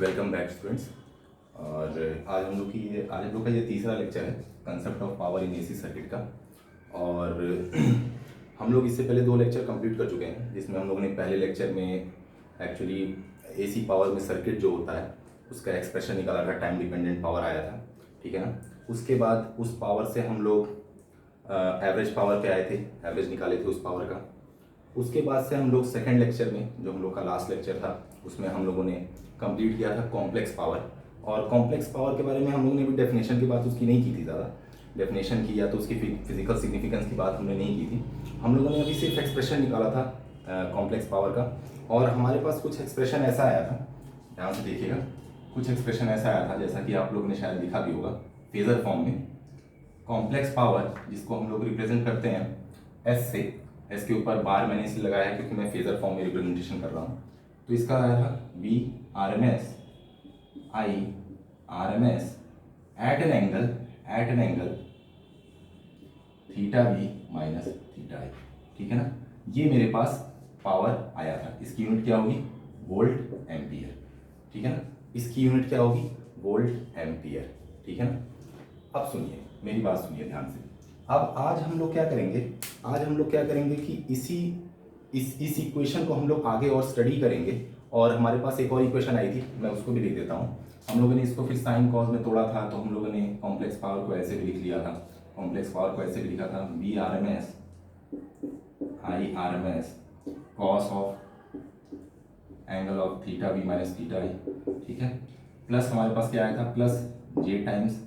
Welcome back students. और आज हम लोग का ये तीसरा लेक्चर है concept of power in AC circuit का। और हम लोग इससे पहले 2 लेक्चर कंप्लीट कर चुके हैं, जिसमें हम लोगों ने पहले लेक्चर में एक्चुअली एसी पावर में सर्किट जो होता है उसका एक्सप्रेशन निकाला था, टाइम डिपेंडेंट पावर आया था, ठीक है ना। उसके बाद उस पावर से हम लोग एवरेज पावर पे आए थे, एवरेज निकाले थे उस पावर का। उसके बाद से हम लोग सेकेंड लेक्चर में, जो हम लोग का लास्ट लेक्चर था, उसमें हम लोगों ने कंप्लीट किया था कॉम्प्लेक्स पावर। और कॉम्प्लेक्स पावर के बारे में हम लोगों ने भी डेफिनेशन की बात उसकी नहीं की थी, ज़्यादा डेफिनेशन की या तो उसकी फिजिकल सिग्निफिकेंस की बात हमने नहीं की थी। हम लोगों ने अभी सिर्फ एक्सप्रेशन निकाला था कॉम्प्लेक्स पावर का। और हमारे पास कुछ एक्सप्रेशन ऐसा आया था, ध्यान से देखिएगा, कुछ एक्सप्रेशन ऐसा आया था जैसा कि आप लोगों ने शायद लिखा भी होगा फेजर फॉर्म में। कॉम्प्लेक्स पावर जिसको हम लोग रिप्रेजेंट करते हैं एस से, एस के ऊपर बार मैंने इसलिए लगाया है क्योंकि मैं फेजर फॉर्म में रिप्रेजेंटेशन कर रहा हूँ। तो इसका आया था V R M S I R M S at an angle theta V minus theta I, ठीक है ना। ये मेरे पास पावर आया था। इसकी यूनिट क्या होगी? वोल्ट एम्पियर, ठीक है ना। इसकी यूनिट क्या होगी? वोल्ट एम्पियर, ठीक है ना। अब सुनिए, मेरी बात सुनिए ध्यान से। अब आज हम लोग क्या करेंगे कि इस इक्वेशन को हम लोग आगे और स्टडी करेंगे। और हमारे पास एक और इक्वेशन आई थी, मैं उसको भी लिख देता हूँ। हम लोगों ने इसको फिर साइन कॉस में तोड़ा था, तो हम लोगों ने कॉम्प्लेक्स पावर को ऐसे भी लिख लिया था। कॉम्प्लेक्स पावर को ऐसे भी लिखा था V R M S I R M S cos of angle of theta V minus theta I, ठीक है। प्लस हमारे पास क्या आया था? Plus J times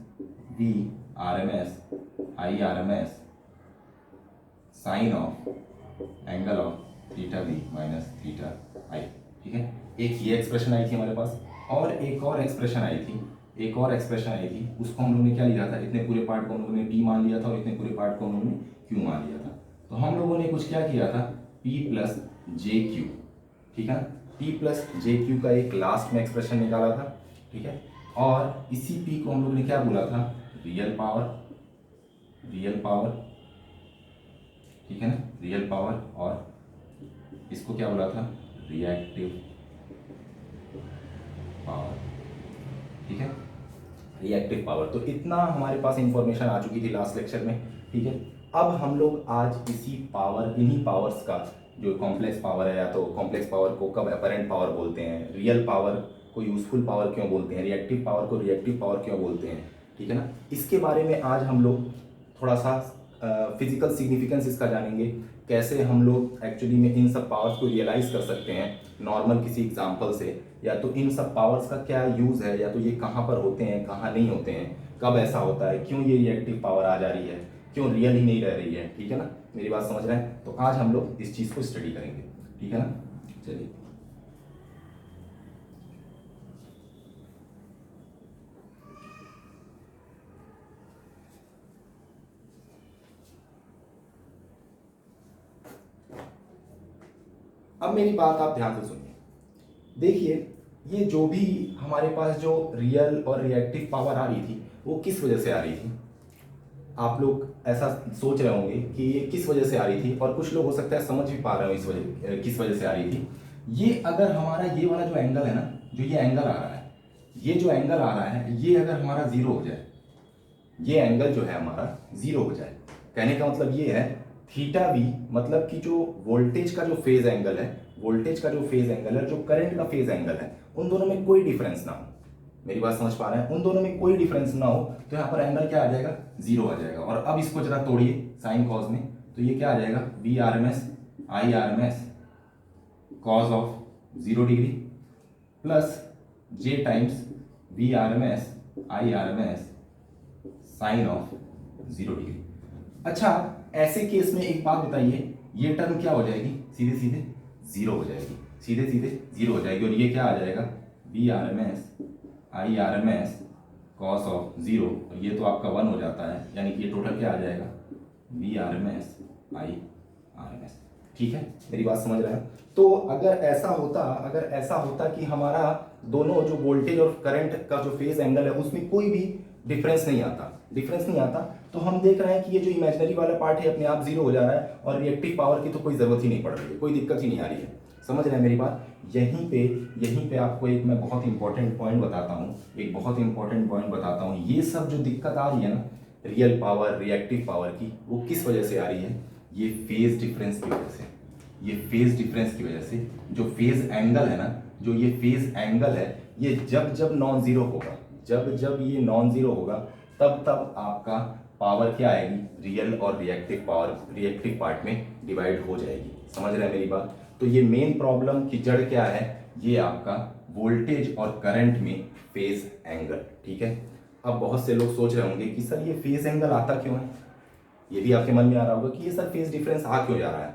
V R M S I R M S sine of angle of theta V minus theta I, ठीक है। एक ये एक्सप्रेशन आई थी हमारे पास, और एक और एक्सप्रेशन आई थी। उसको हम लोग ने क्या लिया था? इतने पूरे पार्ट को हम लोगों ने टी मान लिया था और इतने पूरे पार्ट को हम लोगों ने क्यू मान लिया था। तो हम लोगों ने कुछ क्या किया था? पी प्लस जे क्यू, ठीक है ना। पी प्लस जे क्यू का एक लास्ट में एक्सप्रेशन निकाला था, ठीक है। और इसी पी को हम लोग ने क्या बोला था? रियल पावर, ठीक है ना, रियल पावर। और इसको क्या बोला था? रिएक्टिव पावर, ठीक है, रिएक्टिव पावर। तो इतना हमारे पास इंफॉर्मेशन आ चुकी थी लास्ट लेक्चर में, ठीक है। अब हम लोग आज इन्हीं पावर्स का, जो कॉम्प्लेक्स पावर है, या तो कॉम्प्लेक्स पावर को कब अपरेंट पावर बोलते हैं, रियल पावर को यूजफुल पावर क्यों बोलते हैं, रिएक्टिव पावर को रिएक्टिव पावर क्यों बोलते हैं, ठीक है ना, इसके बारे में आज हम लोग थोड़ा सा फिजिकल सिग्निफिकेंस इसका जानेंगे। कैसे हम लोग एक्चुअली में इन सब पावर्स को रियलाइज कर सकते हैं नॉर्मल किसी एग्जाम्पल से, या तो इन सब पावर्स का क्या यूज है, या तो ये कहाँ पर होते हैं, कहाँ नहीं होते हैं, कब ऐसा होता है, क्यों ये रिएक्टिव पावर आ जा रही है, क्यों रियल ही नहीं रह रही है, ठीक है ना। मेरी बात समझ रहे हैं? तो आज हम लोग इस चीज को स्टडी करेंगे, ठीक है ना। चलिए, अब मेरी बात आप ध्यान से सुनिए। देखिए, ये जो भी हमारे पास जो रियल और रिएक्टिव पावर आ रही थी, वो किस वजह से आ रही थी? आप लोग ऐसा सोच रहे होंगे कि ये किस वजह से आ रही थी, और कुछ लोग हो सकता है समझ भी पा रहे हो किस वजह से आ रही थी। ये अगर हमारा ये वाला जो एंगल है ना, जो ये एंगल आ रहा है, ये जो एंगल आ रहा है, ये अगर हमारा जीरो हो जाए, ये एंगल जो है हमारा जीरो हो जाए, कहने का मतलब ये है थीटा वी, मतलब कि जो वोल्टेज का जो फेज एंगल है, जो करंट का फेज एंगल है, उन दोनों में कोई डिफरेंस ना हो। मेरी बात समझ पा रहे हैं? उन दोनों में कोई डिफरेंस ना हो, तो यहाँ पर एंगल क्या आ जाएगा? जीरो आ जाएगा। और अब इसको जरा तोड़िए साइन कॉस में, तो ये क्या आ जाएगा? V R M S I R M S cos of 0 degree plus J times V R M S I R M S sine of 0 degree. अच्छा, ऐसे केस में एक बात बताइए, ये टर्म क्या हो जाएगी? सीधे सीधे जीरो हो जाएगी। और ये क्या आ जाएगा? V R M S I R M S cos of 0, और ये तो आपका 1 हो जाता है, यानी कि ये टोटल क्या आ जाएगा? V R M S I R M S, ठीक है। मेरी बात समझ रहे हैं? तो अगर ऐसा होता कि हमारा दोनों जो वोल्टेज और करंट का जो फेज एंगल है, उसमें कोई भी डिफरेंस नहीं आता, तो हम देख रहे हैं कि ये जो इमेजिनरी वाला पार्ट है अपने आप जीरो हो जा रहा है, और रिएक्टिव पावर की तो कोई जरूरत ही नहीं पड़ रही है, कोई दिक्कत ही नहीं आ रही है। समझ रहे हैं मेरी बात। यहीं पे आपको एक मैं बहुत इंपॉर्टेंट पॉइंट बताता हूँ। ये सब जो दिक्कत आ रही है ना रियल पावर रिएक्टिव पावर की, वो किस वजह से आ रही है? ये फेज डिफरेंस की वजह से। ये फेज डिफरेंस की वजह से जो फेज एंगल है ना, जो ये फेज एंगल है, ये जब नॉन जीरो होगा, जब ये नॉन जीरो होगा, तब आपका पावर क्या आएगी? रियल और रिएक्टिव पावर रिएक्टिव पार्ट में डिवाइड हो जाएगी। समझ रहे हैं मेरी बात। तो ये मेन प्रॉब्लम की जड़ क्या है? ये आपका वोल्टेज और करंट में फेज एंगल। ठीक है। अब बहुत से लोग सोच रहे होंगे कि सर ये फेज एंगल आता क्यों है? ये भी आपके मन में आ रहा होगा कि ये सर फेज डिफरेंस आ क्यों जा रहा है?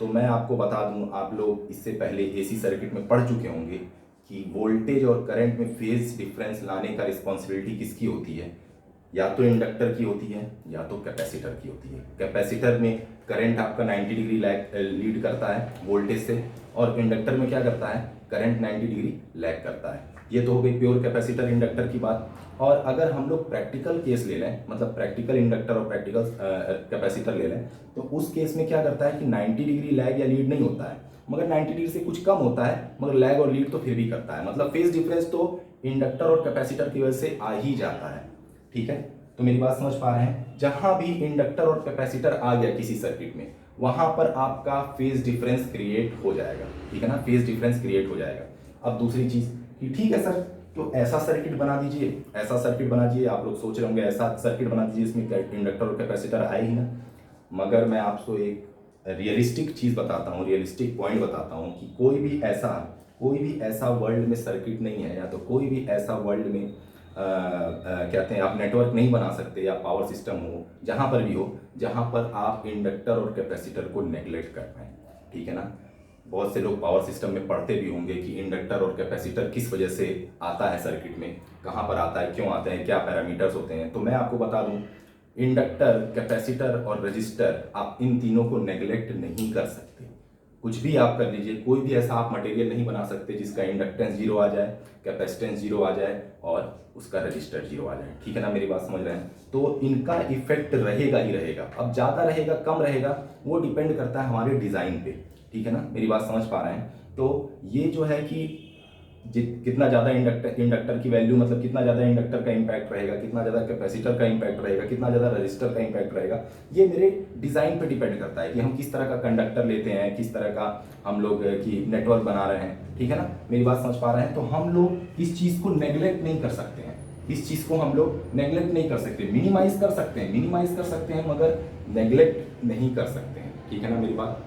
तो मैं आपको बता दूं, आप लोग इससे पहले एसी सर्किट में पढ़ चुके होंगे कि वोल्टेज और करंट में फेज डिफरेंस लाने का रिस्पॉन्सिबिलिटी किसकी होती है? या तो इंडक्टर की होती है या तो कैपेसिटर की होती है। कैपेसिटर में करंट आपका 90 डिग्री लीड करता है वोल्टेज से, और इंडक्टर में क्या करता है? करंट 90 डिग्री लैग करता है। ये तो हो गई प्योर कैपेसिटर इंडक्टर की बात। और अगर हम लोग प्रैक्टिकल केस ले लें, मतलब प्रैक्टिकल इंडक्टर और प्रैक्टिकल कैपेसिटर ले लें, तो उस केस में क्या करता है कि 90 डिग्री लैग या लीड नहीं होता है, मगर 90 डिग्री से कुछ कम होता है, मगर लैग और लीड तो फिर भी करता है। मतलब फेज डिफरेंस तो इंडक्टर और कैपेसिटर की वजह से आ ही जाता है। ठीक है, तो मेरी बात समझ पा रहे हैं। जहां भी इंडक्टर और कैपेसिटर आ गया किसी सर्किट में, वहां पर आपका फेज डिफरेंस क्रिएट हो जाएगा। ठीक है ना, फेज डिफरेंस क्रिएट हो जाएगा। अब दूसरी चीज कि ठीक है सर, तो ऐसा सर्किट बना दीजिए, ऐसा सर्किट बना दीजिए। आप लोग सोच रहे होंगे ऐसा सर्किट बना दीजिए इसमें इंडक्टर और कैपेसिटर आए ही ना। मगर मैं आपको एक रियलिस्टिक चीज बताता हूँ, रियलिस्टिक पॉइंट बताता हूँ कि कोई भी ऐसा वर्ल्ड में सर्किट नहीं है, या तो कोई भी ऐसा वर्ल्ड में कहते हैं आप नेटवर्क नहीं बना सकते, या पावर सिस्टम हो जहाँ पर भी हो, जहाँ पर आप इंडक्टर और कैपेसिटर को नेग्लेक्ट कर पाएँ। ठीक है ना। बहुत से लोग पावर सिस्टम में पढ़ते भी होंगे कि इंडक्टर और कैपेसिटर किस वजह से आता है सर्किट में, कहाँ पर आता है, क्यों आता है, क्या पैरामीटर्स होते हैं। तो मैं आपको बता दूं, इंडक्टर, कैपेसिटर और रजिस्टर, आप इन तीनों को नेग्लेक्ट नहीं कर सकते। कुछ भी आप कर लीजिए, कोई भी ऐसा आप मटेरियल नहीं बना सकते जिसका इंडक्टेंस जीरो आ जाए, कैपेसिटेंस जीरो आ जाए और उसका रजिस्टर जीरो आ जाए। ठीक है ना, मेरी बात समझ रहे हैं। तो इनका इफेक्ट रहेगा ही रहेगा। अब ज़्यादा रहेगा कम रहेगा वो डिपेंड करता है हमारे डिज़ाइन पे। ठीक है ना, मेरी बात समझ पा रहे हैं। तो ये जो है कि कितना ज़्यादा इंडक्टर की वैल्यू, मतलब कितना ज़्यादा इंडक्टर का इम्पैक्ट रहेगा, कितना ज़्यादा कैपेसिटर का इम्पैक्ट रहेगा, कितना ज़्यादा रजिस्टर का इम्पैक्ट रहेगा, ये मेरे डिज़ाइन पे डिपेंड करता है कि हम किस तरह का कंडक्टर लेते हैं, किस तरह का हम लोग की नेटवर्क बना रहे हैं। ठीक है ना, मेरी बात समझ पा रहे हैं। तो हम लोग इस चीज़ को नेग्लेक्ट नहीं कर सकते हैं, इस चीज़ को हम लोग नेग्लेक्ट नहीं कर सकते। मिनिमाइज कर सकते हैं, मगर नेग्लेक्ट नहीं कर सकते हैं। ठीक है ना, मेरी बात,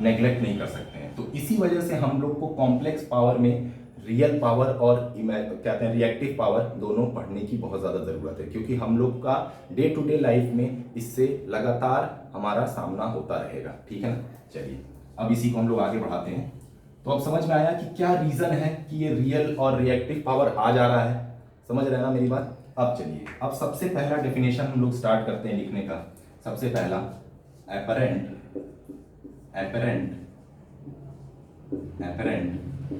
नेग्लेक्ट नहीं कर सकते हैं। तो इसी वजह से हम लोग को कॉम्प्लेक्स पावर में रियल पावर और कहते हैं रिएक्टिव पावर दोनों पढ़ने की बहुत ज़्यादा ज़रूरत है, क्योंकि हम लोग का डे टू डे लाइफ में इससे लगातार हमारा सामना होता रहेगा। ठीक है ना। चलिए अब इसी को हम लोग आगे बढ़ाते हैं। तो अब समझ में आया कि क्या रीज़न है कि ये रियल और रिएक्टिव पावर आ जा रहा है। समझ रहे हैं ना मेरी बात। अब चलिए, अब सबसे पहला डेफिनेशन हम लोग स्टार्ट करते हैं लिखने का। सबसे पहला एपरेंट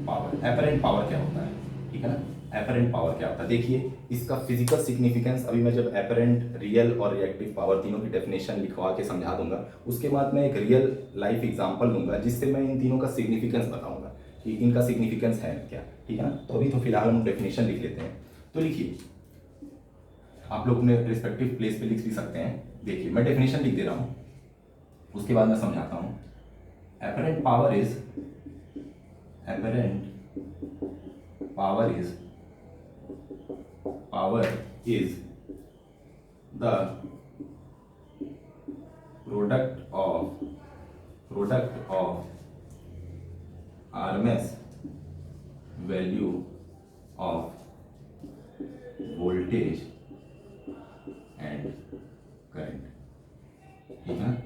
पावर। एपरेंट पावर क्या होता है? ठीक है ना, एपरेंट पावर क्या होता है। देखिए इसका फिजिकल सिग्निफिकेंस, अभी मैं जब एपरेंट, रियल और रिएक्टिव पावर तीनों की डेफिनेशन लिखवा के समझा दूंगा, उसके बाद मैं एक रियल लाइफ एग्जांपल दूंगा जिससे मैं इन तीनों का सिग्निफिकेंस बताऊंगा कि इनका सिग्निफिकेंस है क्या। ठीक है ना। तो अभी तो फिलहाल हम डेफिनेशन लिख लेते हैं। तो लिखिए, आप लोग अपने रिस्पेक्टिव प्लेस पे लिख भी सकते हैं। देखिए मैं डेफिनेशन लिख दे रहा हूँ, उसके बाद मैं समझाता हूँ। Apparent power is the product of RMS value of voltage and current। ठीक है ना।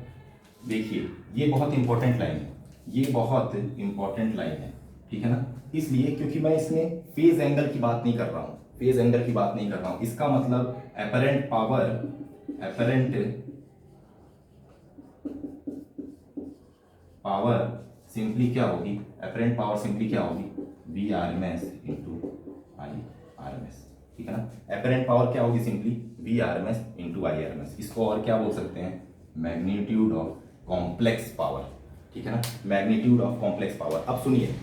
देखिए ये बहुत इंपॉर्टेंट लाइन है, ये बहुत इंपॉर्टेंट लाइन है। ठीक है ना, इसलिए क्योंकि मैं इसमें फेज एंगल की बात नहीं कर रहा हूं, फेज एंगल की बात नहीं कर रहा हूं। इसका मतलब एपरेंट पावर सिंपली क्या होगी? एपरेंट पावर सिंपली क्या होगी? V R M S into I R M S. ठीक है ना, एपरेंट पावर क्या होगी? Simply V R M S into I R M S. इसको और क्या बोल सकते हैं? Magnitude of complex power. ठीक है ना, मैग्नीट्यूड ऑफ कॉम्प्लेक्स पावर। अब सुनिए,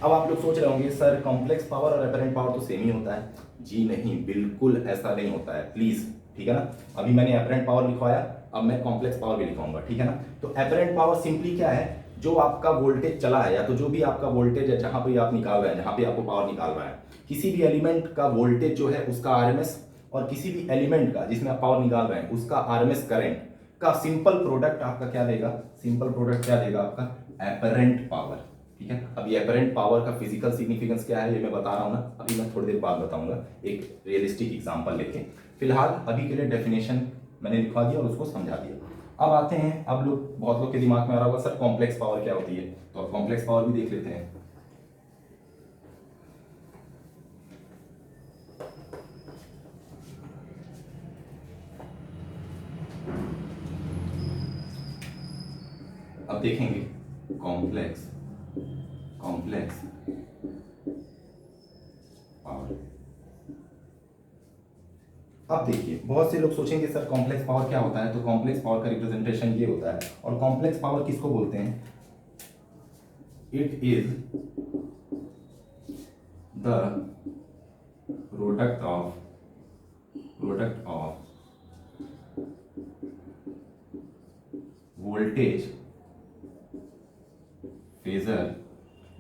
अब आप लोग सोच रहे होंगे सर कॉम्प्लेक्स पावर और एपरेंट पावर तो सेम ही होता है। जी नहीं, बिल्कुल ऐसा नहीं होता है, प्लीज, ठीक है ना। अभी मैंने एपरेंट पावर लिखवाया, अब मैं कॉम्प्लेक्स पावर भी लिखवाऊंगा, ठीक है ना। तो एपरेंट पावर सिंपली क्या है, जो आपका वोल्टेज चला है या तो जो भी आपका वोल्टेज है जहां पे आप निकाल रहे हैं, जहां पे आपको पावर निकाल रहा है, किसी भी एलिमेंट का वोल्टेज जो है उसका आरएमएस, और किसी भी एलिमेंट का जिसमें आप पावर निकाल रहे हैं उसका आरएमएस करंट का सिंपल प्रोडक्ट आपका क्या देगा, सिंपल प्रोडक्ट क्या देगा आपका एपरेंट पावर, ठीक है। अब ये एपरेंट पावर का फिजिकल सिग्निफिकेंस क्या है ये मैं बता रहा हूँ ना, अभी मैं थोड़ी देर बाद बताऊंगा एक रियलिस्टिक एग्जांपल लेके। फिलहाल अभी के लिए डेफिनेशन मैंने लिखवा दिया और उसको समझा दिया। अब आते हैं, अब लोग, बहुत लोग के दिमाग में आ रहा होगा सर कॉम्प्लेक्स पावर क्या होती है, तो अब कॉम्प्लेक्स पावर भी देख लेते हैं। अब देखेंगे कॉम्प्लेक्स पावर। अब देखिए, बहुत से लोग सोचेंगे सर कॉम्प्लेक्स पावर क्या होता है, तो कॉम्प्लेक्स पावर का रिप्रेजेंटेशन ये होता है। और कॉम्प्लेक्स पावर किसको बोलते हैं, it is the product of voltage phasor,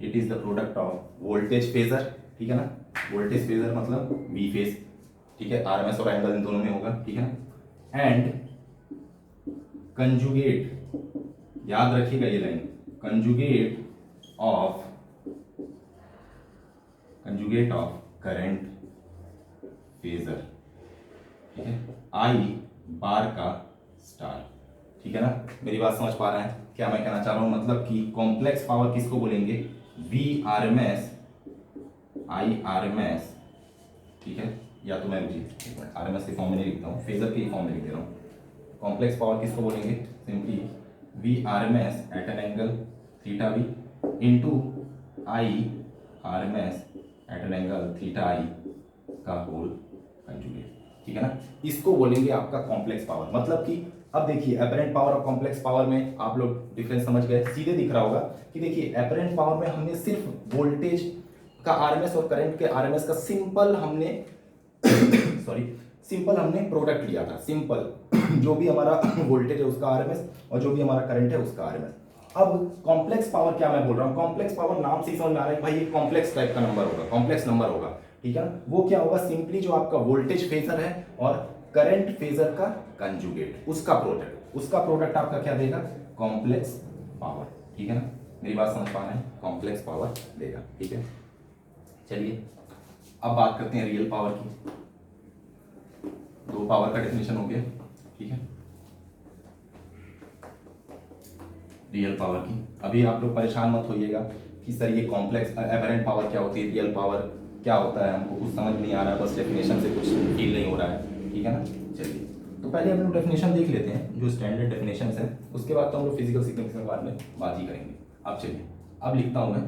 it is the product of voltage phasor, ठीक है ना। वोल्टेज फेजर मतलब वी फेज, ठीक है, आरएमएस और एंगल इन दोनों में होगा, ठीक है ना। एंड कंजुगेट, याद रखिएगा ये line, conjugate of current phasor, ठीक है, आई बार का स्टार, ठीक है ना। मेरी बात समझ पा रहे हैं क्या मैं कहना चाह रहा हूं, मतलब कि कॉम्प्लेक्स पावर किसको बोलेंगे, वी आरएमएस, आई आरएमएस, ठीक है, या तो मैं आरएमएस के फॉर्म में नहीं लिखता हूँ, फेजर के फॉर्म में लिख दे रहा हूँ। कॉम्प्लेक्स पावर किसको बोलेंगे, simply V RMS at an angle theta V into I RMS at an angle theta I का होल कंजुगेट, ठीक है ना। इसको बोलेंगे आपका कॉम्प्लेक्स पावर। मतलब कि अब देखिए एपरेंट पावर और कॉम्प्लेक्स पावर में आप लोग डिफरेंस समझ गए, सीधे दिख रहा होगा कि देखिए एपरेंट पावर में हमने सिर्फ वोल्टेज का आरएमएस और करंट के आरएमएस का सिंपल हमने सिंपल हमने प्रोडक्ट लिया था, सिंपल जो भी हमारा वोल्टेज है उसका आरएमएस और जो भी हमारा करंट है उसका आरएमएस। अब कॉम्प्लेक्स पावर क्या मैं बोल रहा हूँ, कॉम्प्लेक्स पावर नाम से ही समझ में आ रहा है भाई ये कॉम्प्लेक्स टाइप का नंबर होगा, कॉम्प्लेक्स नंबर होगा, ठीक है ना। वो क्या होगा, सिंपली जो आपका वोल्टेज फेजर है और करंट फेजर का कंजुगेट, उसका प्रोडक्ट आपका क्या देगा, कॉम्प्लेक्स पावर, ठीक है ना। मेरी बात समझ पा रहे हैं, कॉम्प्लेक्स पावर देगा, ठीक है। चलिए अब बात करते हैं रियल पावर की। दो पावर का डेफिनेशन हो गया, ठीक है, रियल पावर की। अभी आप लोग परेशान मत होइएगा कि सर ये कॉम्प्लेक्स एपरेंट पावर क्या होती है, रियल पावर क्या होता है, हमको कुछ समझ नहीं आ रहा है, बस डेफिनेशन से कुछ फील नहीं हो रहा है, ठीक है ना। चलिए तो पहले हम लोग डेफिनेशन देख लेते हैं जो स्टैंडर्ड डेफिनेशन है, उसके बाद तो हम लोग फिजिकल सिग्निफिकेंस के बारे में बात ही करेंगे। अब चलिए, अब लिखता हूं मैं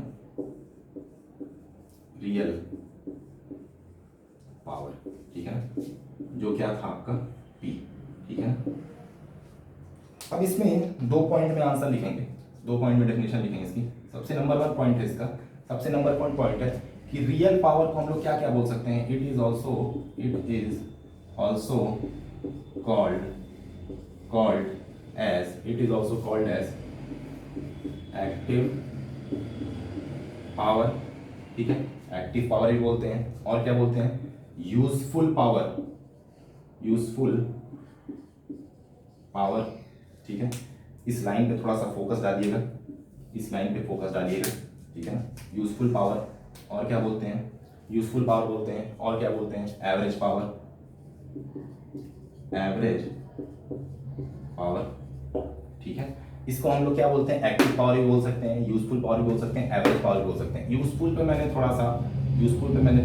रियल पावर, ठीक है ना, जो क्या था आपका P, ठीक है ना। अब इसमें 2 पॉइंट में आंसर लिखेंगे, 2 पॉइंट में डेफिनेशन लिखेंगे इसकी। सबसे नंबर 1 पॉइंट है इसका, सबसे नंबर 1 पॉइंट है कि रियल पावर को हम लोग क्या क्या बोल सकते हैं, it is also called as active power, ठीक है, एक्टिव पावर ही बोलते हैं। और क्या बोलते हैं, यूजफुल पावर, ठीक है। इस लाइन पे थोड़ा सा फोकस डालिएगा, इस लाइन पे फोकस डालिएगा, ठीक है ना। यूजफुल पावर, और क्या बोलते हैं, यूजफुल पावर बोलते हैं, और क्या बोलते हैं, एवरेज पावर, ठीक है। इसको हम लोग क्या बोलते हैं, एक्टिव पावर भी बोल सकते हैं, यूजफुल पावर भी बोल सकते हैं, एवरेज पावर भी बोल सकते हैं। यूजफुल पे मैंने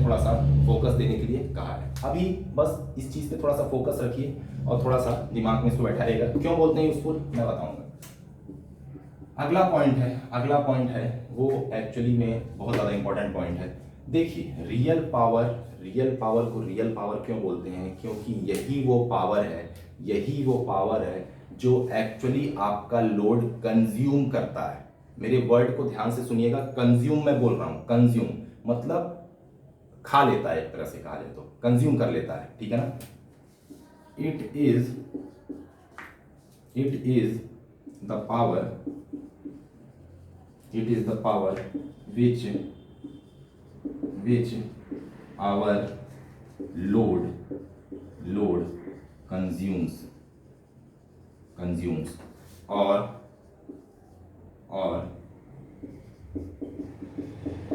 थोड़ा सा फोकस देने के लिए कहा है। अभी बस इस चीज पे थोड़ा सा फोकस रखिए और थोड़ा सा दिमाग में इसको बैठाइएगा, क्यों बोलते हैं यूजफुल मैं बताऊंगा। अगला पॉइंट है वो एक्चुअली में बहुत ज्यादा इंपॉर्टेंट पॉइंट है। देखिए रियल पावर को रियल पावर क्यों बोलते हैं, क्योंकि यही वो पावर है जो एक्चुअली आपका लोड कंज्यूम करता है, मेरे वर्ड को ध्यान से सुनिएगा, कंज्यूम मैं बोल रहा हूं, कंज्यूम मतलब खा लेता है, एक तरह से कहा जाए तो कंज्यूम कर लेता है, ठीक है ना। It is the power, it is the power which our load consumes or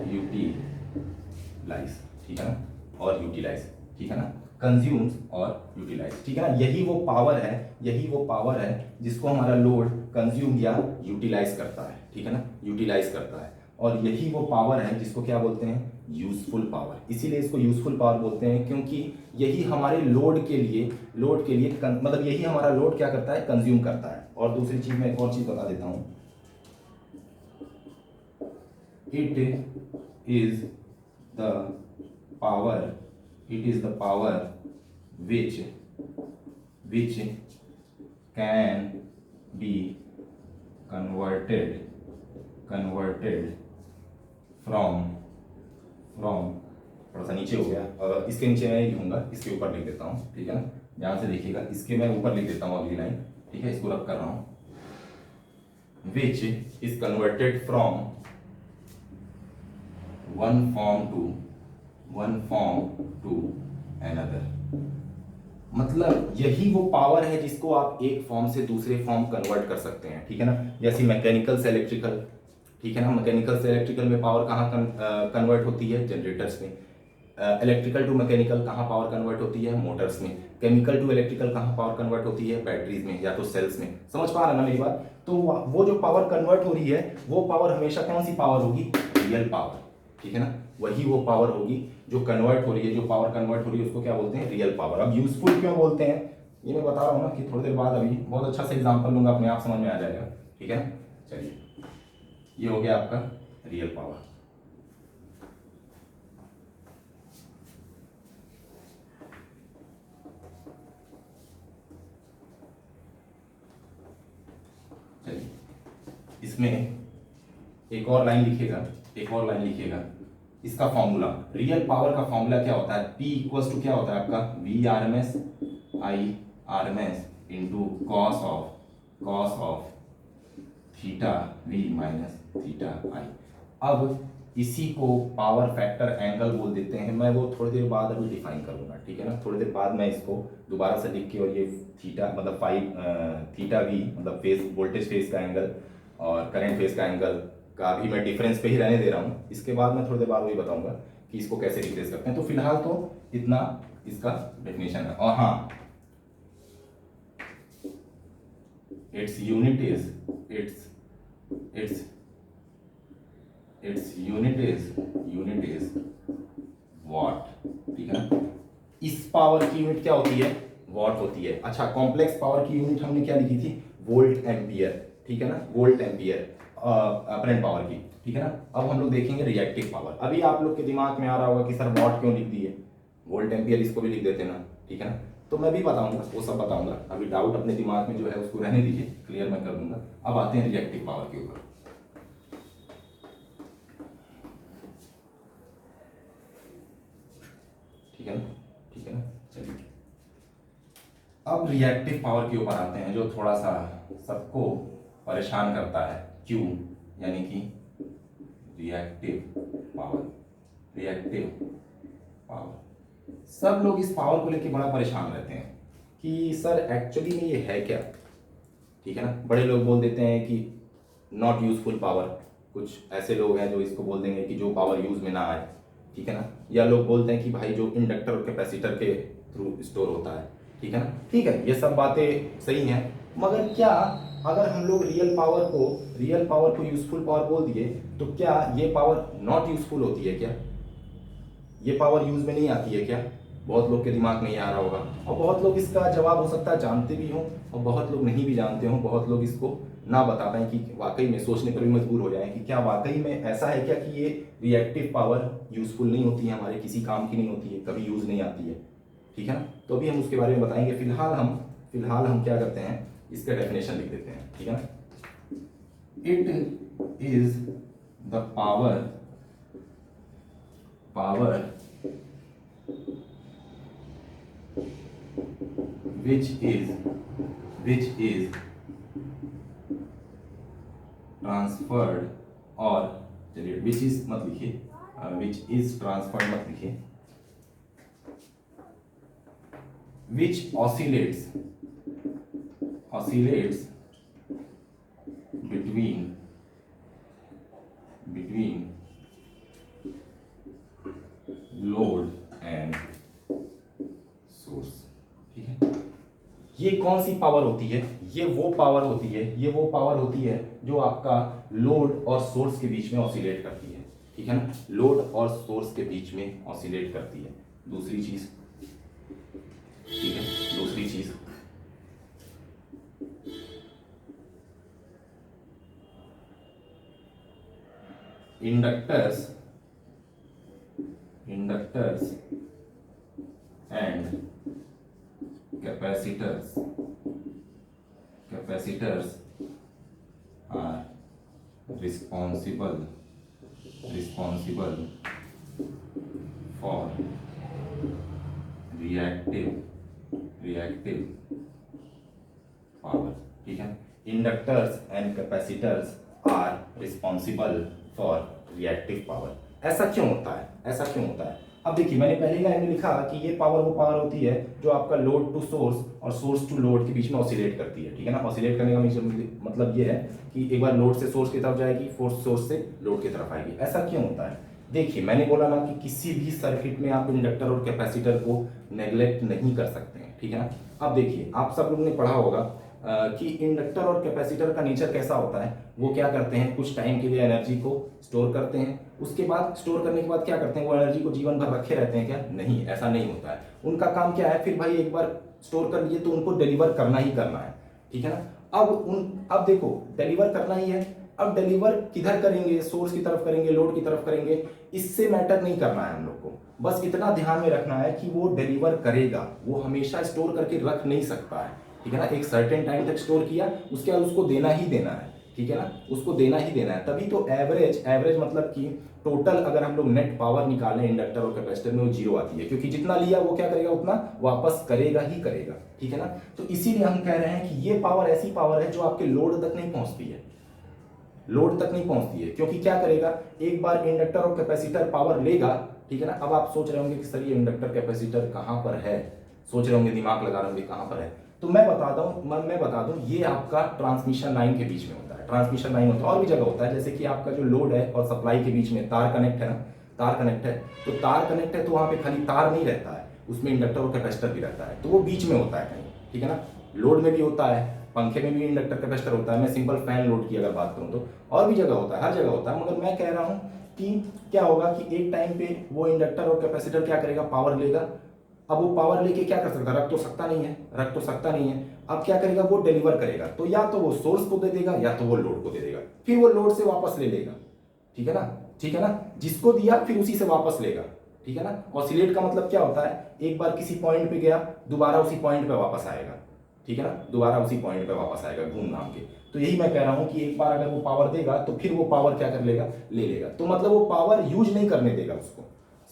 utilize, ठीक है ना, और यूटिलाइज, ठीक है ना, कंज्यूम्स और यूटिलाइज, ठीक है ना। यही वो पावर है जिसको हमारा लोड कंज्यूम या यूटिलाइज करता है, ठीक है ना, यूटिलाइज करता है। और यही वो पावर है जिसको क्या बोलते हैं, यूजफुल पावर। इसीलिए इसको यूजफुल पावर बोलते हैं, क्योंकि यही हमारे लोड के लिए मतलब यही हमारा लोड क्या करता है, कंज्यूम करता है। और दूसरी चीज मैं एक और चीज बता देता हूं, it is the power which can be converted from थोड़ा सा नीचे हो गया, इसके नीचे मैं लिखूंगा, इसके ऊपर लिख देता हूँ, ठीक है ना, ध्यान से देखिएगा, इसके मैं ऊपर लिख देता हूँ अगली लाइन, ठीक है, इसको रब कर रहा हूँ, which is converted from one form to another। मतलब यही वो पावर है जिसको आप एक फॉर्म से दूसरे फॉर्म कन्वर्ट कर सकते हैं, ठीक है ना। जैसे मैकेनिकल से इलेक्ट्रिकल, ठीक है ना, मैकेनिकल से इलेक्ट्रिकल में पावर कहाँ कन्वर्ट होती है, जनरेटर्स में। इलेक्ट्रिकल टू मैकेनिकल कहाँ पावर कन्वर्ट होती है, मोटर्स में। केमिकल टू इलेक्ट्रिकल कहाँ पावर कन्वर्ट होती है, बैटरीज में या तो सेल्स में। समझ पा रहे ना मेरी बात। तो वो जो पावर कन्वर्ट हो रही है वो पावर हमेशा कौन सी पावर होगी, रियल पावर, ठीक है ना। वही वो पावर होगी जो कन्वर्ट हो रही है, जो पावर कन्वर्ट हो रही है उसको क्या बोलते हैं, रियल पावर। अब यूजफुल क्यों बोलते हैं ये मैं बता रहा हूँ ना, कि थोड़ी देर बाद अभी बहुत अच्छा से एग्जांपल लूंगा, अपने आप समझ में आ जाएगा, ठीक है ना। चलिए, ये हो गया आपका रियल पावर। चलिए, इसमें एक और लाइन लिखिएगा, इसका फॉर्मूला, रियल पावर का फॉर्मूला क्या होता है, P इक्वल्स टू क्या होता है आपका, V RMS I RMS into cos of theta V minus theta I। अब इसी को पावर फैक्टर एंगल बोल देते हैं। मैं वो थोड़ी देर बाद अभी डिफाइन करूंगा, ठीक है ना। थोड़ी देर बाद मैं इसको दोबारा से लिख के, और ये थीटा मतलब थीटा V मतलब फेस, वोल्टेज फेस का एंगल और करंट फेस का एंगल का भी मैं डिफरेंस पे ही रहने दे रहा हूँ। इसके बाद मैं थोड़ी देर बाद वही बताऊंगा कि इसको कैसे रिप्लेस करते हैं। तो फिलहाल तो इतना इसका डेफिनेशन है। और हाँ, its unit is वॉट, ठीक है ना। इस पावर की यूनिट क्या होती है, वॉट होती है। अच्छा, कॉम्प्लेक्स पावर की यूनिट हमने क्या लिखी थी, वोल्ट एम्पियर, ठीक है ना, वोल्ट एम्पियर अपरेंट पावर की, ठीक है ना। अब हम लोग देखेंगे रिएक्टिव पावर। अभी आप लोग के दिमाग में आ रहा होगा कि सर वॉट क्यों लिख दिए, वोल्ट एम्पियर इसको भी लिख देते ना, ठीक है ना। तो मैं भी बताऊंगा, वो सब बताऊंगा। अभी डाउट अपने दिमाग में जो है उसको रहने दीजिए, क्लियर मैं कर दूंगा। अब आते हैं रिएक्टिव पावर के ऊपर। ठीक है ना, चलिए अब रिएक्टिव पावर के ऊपर आते हैं, जो थोड़ा सा सबको परेशान करता है। क्यों, यानी कि रिएक्टिव पावर सब लोग इस पावर को लेकर बड़ा परेशान रहते हैं कि सर एक्चुअली में ये है क्या, ठीक है ना। बड़े लोग बोल देते हैं कि नॉट यूजफुल पावर, कुछ ऐसे लोग हैं जो इसको बोल देंगे कि जो पावर यूज में ना आए, ठीक है ना। या लोग बोलते हैं कि भाई जो इंडक्टर और कैपेसिटर के थ्रू स्टोर होता है, ठीक है ना। ठीक है, ये सब बातें सही हैं, मगर क्या अगर हम लोग रियल पावर को यूजफुल पावर बोल दिए तो क्या ये पावर नॉट यूजफुल होती है क्या, ये पावर यूज में नहीं आती है क्या। बहुत लोग के दिमाग में ये आ रहा होगा, और बहुत लोग इसका जवाब हो सकता है जानते भी हों और बहुत लोग नहीं भी जानते हों। बहुत लोग इसको ना बता पाएं कि वाकई में सोचने पर भी मजबूर हो जाएं कि क्या वाकई में ऐसा है क्या कि ये रिएक्टिव पावर यूजफुल नहीं होती है, हमारे किसी काम की नहीं होती है, कभी यूज नहीं आती है, ठीक है ना। तो अभी हम उसके बारे में बताएंगे। फिलहाल हम क्या करते हैं, इसका डेफिनेशन लिख देते हैं, ठीक है ना। It is the power which is transferred, और चलिए which is मत लिखिए, which is transferred मत लिखिए, which oscillates between load and source. ठीक है, ये कौन सी पावर होती है? ये वो पावर होती है जो आपका लोड और सोर्स के बीच में ऑसिलेट करती है। ठीक है ना, लोड और सोर्स के बीच में ऑसिलेट करती है। दूसरी चीज, ठीक है, दूसरी चीज inductors and capacitors are responsible for reactive power. ठीक है, inductors and capacitors are responsible for reactive power. ऐसा क्यों होता है? अब देखिए, मैंने पहली लाइन में लिखा कि ये पावर वो पावर होती है जो आपका लोड टू सोर्स और सोर्स टू लोड के बीच में ऑसिलेट करती है। ठीक है ना, ऑसिलेट करने का मतलब ये है कि एक बार लोड से सोर्स की तरफ जाएगी, सोर्स से लोड की तरफ आएगी। ऐसा क्यों होता है? देखिए, मैंने बोला ना कि किसी भी सर्किट में आप इंडक्टर और कैपेसिटर को नेग्लेक्ट नहीं कर सकते हैं। ठीक है ना, अब देखिए, आप सब लोगों ने पढ़ा होगा कि इंडक्टर और कैपेसिटर का नेचर कैसा होता है। वो क्या करते हैं, कुछ टाइम के लिए एनर्जी को स्टोर करते हैं, उसके बाद स्टोर करने के बाद क्या करते हैं, वो एनर्जी को जीवन भर रखे रहते हैं क्या? नहीं, ऐसा नहीं होता है। उनका काम क्या है, फिर भाई एक बार स्टोर कर लिए तो उनको डिलीवर करना ही करना है। ठीक है ना, अब देखो, डिलीवर करना ही है। अब डिलीवर किधर करेंगे? सोर्स की तरफ करेंगे, लोड की तरफ करेंगे, इससे मैटर नहीं करना है हम लोग को। बस इतना ध्यान में रखना है कि वो डिलीवर करेगा, वो हमेशा स्टोर करके रख नहीं सकता है। ठीक है ना, एक सर्टेन टाइम तक स्टोर किया, उसके बाद उसको देना ही देना है। ठीक है ना, उसको देना ही देना है। तभी तो एवरेज मतलब कि टोटल अगर हम लोग नेट पावर निकालें इंडक्टर और कैपेसिटर में, वो जीरो आती है, क्योंकि जितना लिया वो क्या करेगा, उतना वापस करेगा ही करेगा। ठीक है ना, तो इसीलिए हम कह रहे हैं कि ये पावर ऐसी पावर है जो आपके लोड तक नहीं पहुंचती है, क्योंकि क्या करेगा, एक बार इंडक्टर और कैपेसिटर पावर लेगा। ठीक है ना, अब आप सोच रहे होंगे कि सर ये इंडक्टर कैपेसिटर कहां पर है, सोच रहे होंगे, दिमाग लगा रहे होंगे कहां पर है। तो मैं बता दूं, ये आपका ट्रांसमिशन लाइन के बीच में होता है। ट्रांसमिशन लाइन होता है, और भी जगह होता है, जैसे कि आपका जो लोड है और सप्लाई के बीच में तार कनेक्ट है ना, तार कनेक्ट है तो वहां पे खाली तार नहीं रहता है, उसमें इंडक्टर और कैपेसिटर भी रहता है, तो वो बीच में होता है कहीं। ठीक है ना, लोड में भी होता है, पंखे में भी इंडक्टर कैपेसिटर होता है। मैं सिंपल फैन लोड की अगर बात करूं तो, और भी जगह होता है, हर जगह होता है। मगर मैं कह रहा हूं कि क्या होगा कि एक टाइम पे वो इंडक्टर और कैपेसिटर क्या करेगा, पावर लेगा। अब वो पावर लेके क्या कर सकता है, रख तो सकता नहीं है। अब क्या करेगा, वो डिलीवर करेगा, तो या तो वो सोर्स को दे देगा या तो वो लोड को दे देगा, फिर वो लोड से वापस ले लेगा। ठीक है ना, जिसको दिया फिर उसी से वापस लेगा। ठीक है ना, ऑसिलेट का मतलब क्या होता है, एक बार किसी पॉइंट पे गया, दोबारा उसी पॉइंट पे वापस आएगा। ठीक है ना, दोबारा उसी पॉइंट पे वापस आएगा घूम घाम के। तो यही मैं कह रहा हूं कि एक बार अगर वो पावर देगा तो फिर वो पावर क्या कर लेगा, ले लेगा। तो मतलब वो पावर यूज नहीं करने देगा उसको,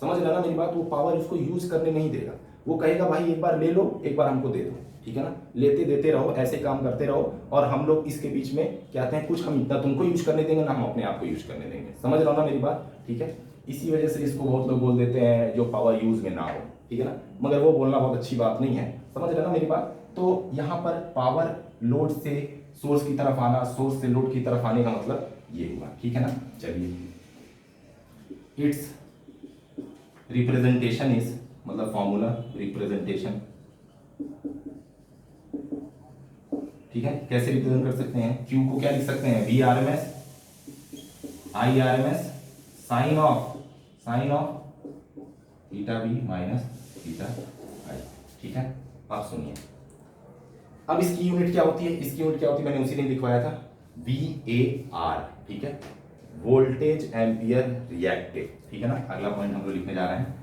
समझ रहे ना मेरी बात, वो पावर उसको यूज करने नहीं देगा। वो कहेगा भाई एक बार ले लो, एक बार हमको दे दो। ठीक है ना, लेते देते रहो, ऐसे काम करते रहो, और हम लोग इसके बीच में कहते हैं कुछ हम इतना तुमको यूज करने देंगे ना हम अपने आप को यूज करने देंगे। समझ रहा हो ना मेरी बात? ठीक है, इसी वजह से इसको बहुत लोग बोल देते हैं जो पावर यूज में ना हो। ठीक है ना, मगर वो बोलना बहुत अच्छी बात नहीं है। समझ रहे ना मेरी बात? तो यहाँ पर पावर लोड से सोर्स की तरफ आना, सोर्स से लोड की तरफ आने का मतलब ये हुआ। ठीक है ना, चलिए, इट्स रिप्रेजेंटेशन इज, मतलब फॉर्मूला रिप्रेजेंटेशन। ठीक है, कैसे रिप्रेजेंट कर सकते हैं, क्यू को क्या लिख सकते हैं, V R M S I R M S sine of theta V minus theta I. ठीक है, आप सुनिए, अब इसकी यूनिट क्या होती है, मैंने उसी दिन लिखवाया था, वी ए आर। ठीक है, वोल्टेज एम्पियर रिएक्टिव। ठीक है ना, अगला पॉइंट हम लोग लिखने जा रहे हैं,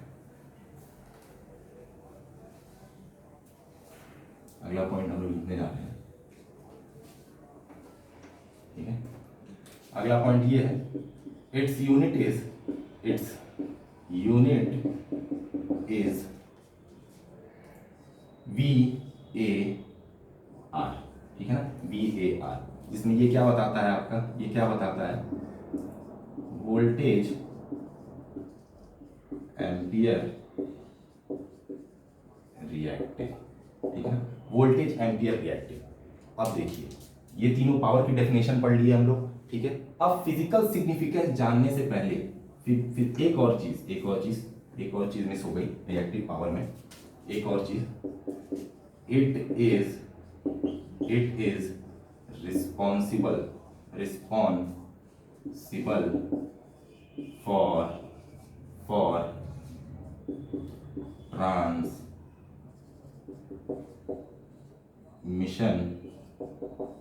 ठीक है। अगला पॉइंट ये है, इट्स यूनिट इज VAR, ठीक है ना, VAR, जिसमें ये क्या बताता है आपका, ये क्या बताता है, वोल्टेज एम्पियर रिएक्टिव, ठीक है ना, वोल्टेज एम्पियर रिएक्टिव। अब देखिए ये तीनों पावर की डेफिनेशन पढ़ ली है हम लोग, ठीक है। अब फिजिकल सिग्निफिकेंस जानने से पहले फिर एक और चीज मिस हो गई रिएक्टिव पावर में, एक और चीज, it is responsible for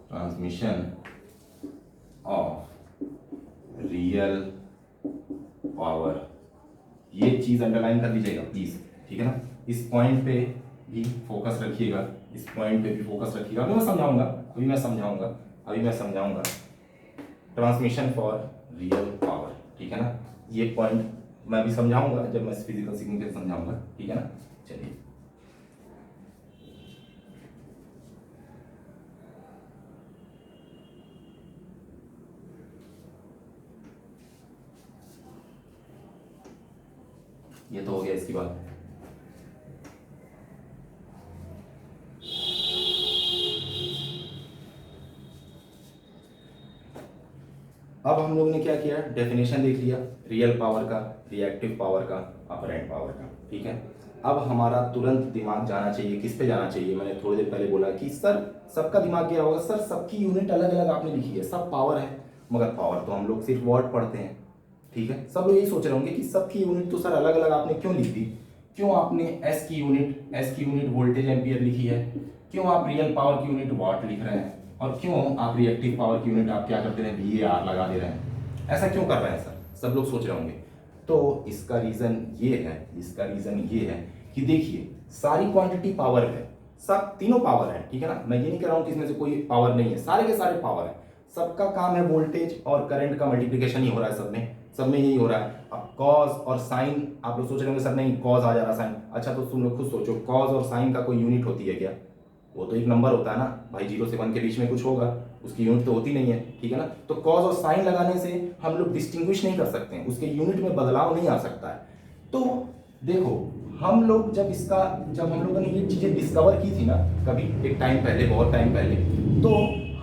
transmission of real power. ये चीज अंडरलाइन कर लीजिएगा प्लीज, ठीक है ना, इस पॉइंट पे भी फोकस रखिएगा, इस पॉइंट पे भी फोकस रखिएगा। अभी मैं समझाऊंगा ट्रांसमिशन फॉर रियल पावर, ठीक है ना, ये पॉइंट मैं भी समझाऊंगा जब मैं फिजिकल सिग्निफिकेंस समझाऊंगा, ठीक है ना। चलिए ये तो हो गया इसकी बात। अब हम लोग ने क्या किया, डेफिनेशन देख लिया रियल पावर का, रिएक्टिव पावर का, अपरेंट पावर का, ठीक है। अब हमारा तुरंत दिमाग जाना चाहिए, किस पे जाना चाहिए, मैंने थोड़ी देर पहले बोला कि सर सबका दिमाग क्या होगा, सर सबकी यूनिट अलग अलग आपने लिखी है, सब पावर है, मगर पावर तो हम लोग सिर्फ वॉट पढ़ते हैं, ठीक है। सब लोग यही सोच रहे होंगे कि सबकी यूनिट तो सर अलग अलग आपने क्यों लिख दी, क्यों आपने एस की यूनिट वोल्टेज एम्पियर लिखी है, क्यों आप रियल पावर की यूनिट वॉट लिख रहे हैं, और क्यों आप रिएक्टिव पावर की यूनिट आप क्या करते हैं, VAR लगा दे रहे हैं, ऐसा क्यों कर रहे हैं सर, सब लोग सोच रहे होंगे। तो इसका रीजन ये है कि देखिए सारी क्वांटिटी पावर है, सब तीनों पावर है, ठीक है ना, मैं ये नहीं कह रहा हूं कि इसमें से कोई पावर नहीं है, सारे के सारे पावर है, सबका काम है वोल्टेज और करंट का मल्टीप्लिकेशन ही हो रहा है, सब में यही हो रहा है। अब कॉज और साइन, आप लोग सोच रहे होंगे सर नहीं कॉज आ जा रहा साइन, अच्छा तो तुम लोग खुद सोचो कॉज और साइन का कोई यूनिट होती है क्या, वो तो एक नंबर होता है ना भाई, 0 से 1 के बीच में कुछ होगा, उसकी यूनिट तो होती नहीं है, ठीक है ना। तो कॉज और साइन लगाने से हम लोग डिस्टिंग्विश नहीं कर सकते हैं, उसके यूनिट में बदलाव नहीं आ सकता है। तो देखो हम लोग जब हम लोगों ने ये चीजें डिस्कवर की थी ना कभी एक टाइम पहले, बहुत टाइम पहले, तो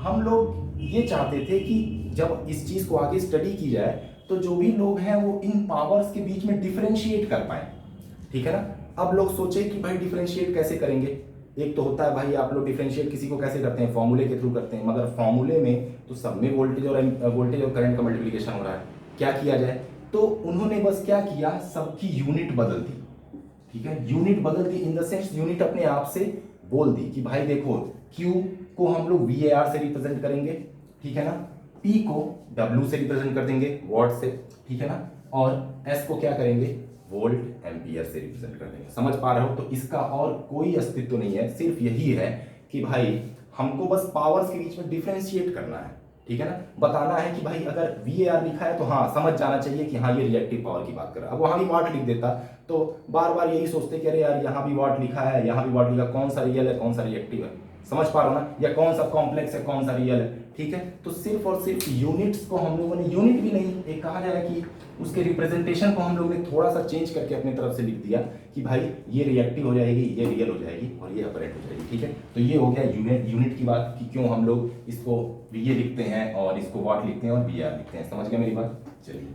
हम लोग ये चाहते थे कि जब इस चीज को आगे स्टडी की जाए तो जो भी लोग हैं वो इन पावर्स के बीच में डिफरेंशिएट कर पाए, ठीक है ना। अब लोग सोचे कि भाई डिफरेंशिएट कैसे करेंगे, एक तो होता है भाई आप लोग डिफरेंशिएट किसी को कैसे करते हैं, फॉर्मूले के थ्रू करते हैं, मगर फॉर्मूले में तो सब में वोल्टेज और करंट का मल्टीप्लिकेशन हो रहा है, क्या किया जाए, तो उन्होंने बस क्या किया, सबकी यूनिट बदल दी, ठीक है, यूनिट बदल दी इन द सेंस यूनिट अपने आप से बोल दी कि भाई देखो Q को हम लोग VAR से रिप्रेजेंट करेंगे, ठीक है ना, P को W से रिप्रेजेंट कर देंगे वॉट से, ठीक है ना, और S को क्या करेंगे, वोल्ट एम्पियर से रिप्रेजेंट कर देंगे। समझ पा रहे हो, तो इसका और कोई अस्तित्व नहीं है, सिर्फ यही है कि भाई हमको बस पावर्स के बीच में डिफरेंशिएट करना है, ठीक है ना, बताना है कि भाई अगर VAR लिखा है तो हाँ समझ जाना चाहिए कि हाँ ये रिएक्टिव पावर की बात कर रहा है। अब वहां भी वॉट लिख देता तो बार बार यही सोचते कि अरे यार यहाँ भी वॉट लिखा है, यहाँ भी वॉट लिखा, कौन सा रियल है कौन सा रिएक्टिव है, समझ पा रहे हो ना, या कौन सा कॉम्प्लेक्स है कौन सा रियल है, ठीक है। तो सिर्फ और सिर्फ यूनिट्स को हम लोगों ने, यूनिट भी नहीं, एक कहा जाए कि उसके रिप्रेजेंटेशन को हम लोग ने थोड़ा सा चेंज करके अपनी तरफ से लिख दिया कि भाई ये रिएक्टिव हो जाएगी, ये रियल हो जाएगी और ये अपरेंट हो जाएगी, ठीक है। तो ये हो गया यूनिट की बात कि क्यों हम लोग इसको ये लिखते हैं और इसको वॉट लिखते हैं और VAR लिखते हैं, समझ गया मेरी बात। चलिए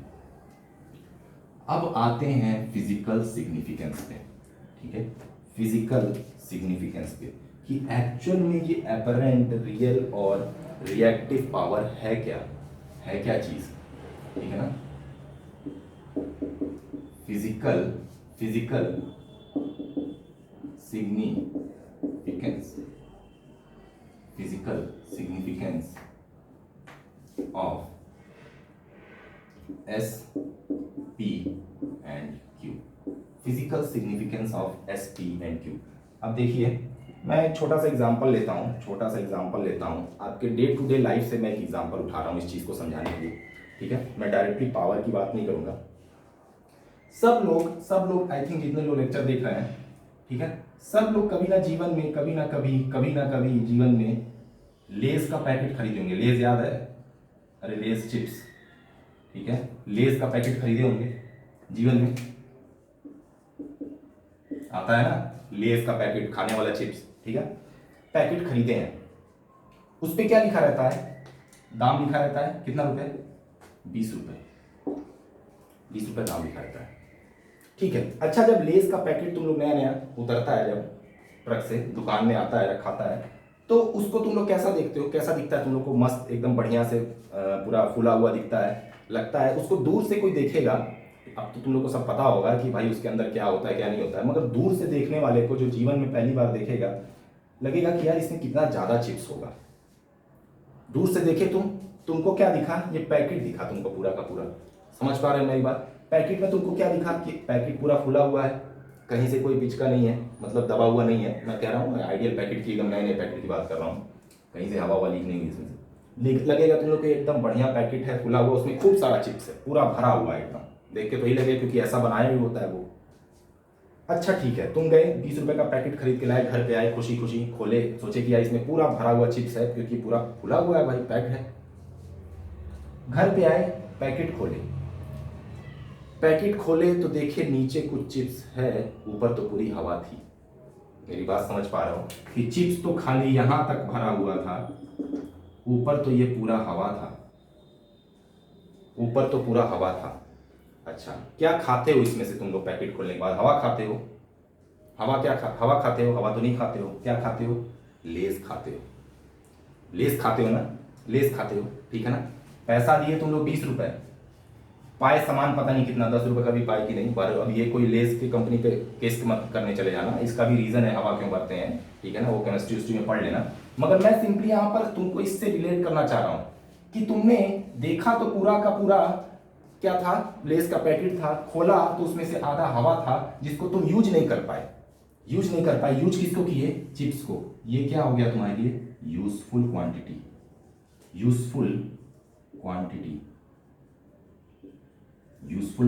अब आते हैं फिजिकल सिग्निफिकेंस पे, ठीक है, फिजिकल सिग्निफिकेंस पे कि एक्चुअल में ये अपरेंट, रियल और रिएक्टिव पावर है क्या चीज, ठीक है ना। Physical significance of S, P and Q, physical significance of S, P and Q। अब देखिए मैं एक छोटा सा एग्जांपल लेता हूँ आपके डे टू डे लाइफ से मैं एक एग्जांपल उठा रहा हूँ इस चीज़ को समझाने के लिए, ठीक है। मैं डायरेक्टली पावर की बात नहीं करूँगा। सब लोग आई थिंक जितने लोग लेक्चर देख रहे हैं, ठीक है, सब लोग कभी ना जीवन में कभी ना कभी जीवन में लेस का पैकेट खरीदे होंगे। लेस याद है? अरे लेस चिप्स, ठीक है, लेस का पैकेट खरीदे होंगे जीवन में, आता है ना लेस का पैकेट, खाने वाला चिप्स, ठीक है, पैकेट खरीदे हैं। उस पे क्या लिखा रहता है? दाम लिखा रहता है कितना रुपए? 20 रुपए। 20 रुपए दाम लिखा रहता है, ठीक है। अच्छा, जब लेस का पैकेट तुम लोग नया नया उतरता है, जब ट्रक से दुकान में आता है, खाता है, तो उसको तुम लोग कैसा देखते हो? कैसा दिखता है तुम लोग को? मस्त एकदम बढ़िया से पूरा फूला हुआ दिखता है, लगता है। उसको दूर से कोई देखेगा, अब तो तुम लोग को सब पता होगा कि भाई उसके अंदर क्या होता है क्या नहीं होता है, मगर दूर से देखने वाले को, जो जीवन में पहली बार देखेगा, लगेगा कि यार इसमें कितना ज़्यादा चिप्स होगा। दूर से देखे तुमको क्या दिखा? ये पैकेट दिखा तुमको पूरा का पूरा। समझ पा रहे हो मेरी बात? पैकेट में तुमको क्या दिखा? कि पैकेट पूरा फुला हुआ है, कहीं से कोई पिचका नहीं है, मतलब दबा हुआ नहीं है। मैं कह रहा हूँ आइडियल पैकेट की, एकदम नए नए पैकेट की बात कर रहा हूँ, कहीं से हवा वावा लीक नहीं हुई इसमें से। लगेगा तुम लोग को एकदम बढ़िया पैकेट है, खुला हुआ, उसमें खूब सारा चिप्स है, पूरा भरा हुआ है एकदम। देख के तो ही लगे, क्योंकि ऐसा बनाया भी होता है वो। अच्छा ठीक है, तुम गए 20 रुपए का पैकेट खरीद के लाए, घर पे आए, खुशी खुशी खोले, सोचे कि यार इसमें पूरा भरा हुआ चिप्स है, क्योंकि पूरा खुला हुआ है भाई, पैक्ड है। घर पे आए, पैकेट खोले तो देखे नीचे कुछ चिप्स है, ऊपर तो पूरी हवा थी। मेरी बात समझ पा रहे हो कि चिप्स तो खाली यहां तक भरा हुआ था, ऊपर तो ये पूरा हवा था, ऊपर तो पूरा हवा था। अच्छा, क्या खाते हो इसमें से तुम लोग? पैकेट खोलने के बाद हवा खाते हो? हवा खाते हो? हवा तो नहीं खाते हो। क्या खाते हो? लेस खाते हो। लेस खाते हो ना? लेस खाते हो, ठीक है ना। पैसा दिए तुम लोग 20 रुपए, पाए सामान पता नहीं कितना, 10 रुपए का भी पाए कि नहीं। पर अब ये कोई लेस की कंपनी पे केस मत करने चले जाना, इसका भी रीजन है हवा क्यों भरते हैं, ठीक है ना, वो केमिस्ट्री में पढ़ लेना। मगर मैं सिंपली यहाँ पर तुमको इससे रिलेट करना चाह रहा हूँ कि तुमने देखा तो पूरा का पूरा क्या था? लेस का पैकेट था, खोला तो उसमें से आधा हवा था, जिसको तुम यूज नहीं कर पाए। यूज किसको किए? चिप्स को। ये क्या हो गया तुम्हारे लिए? Useful quantity. यूजफुल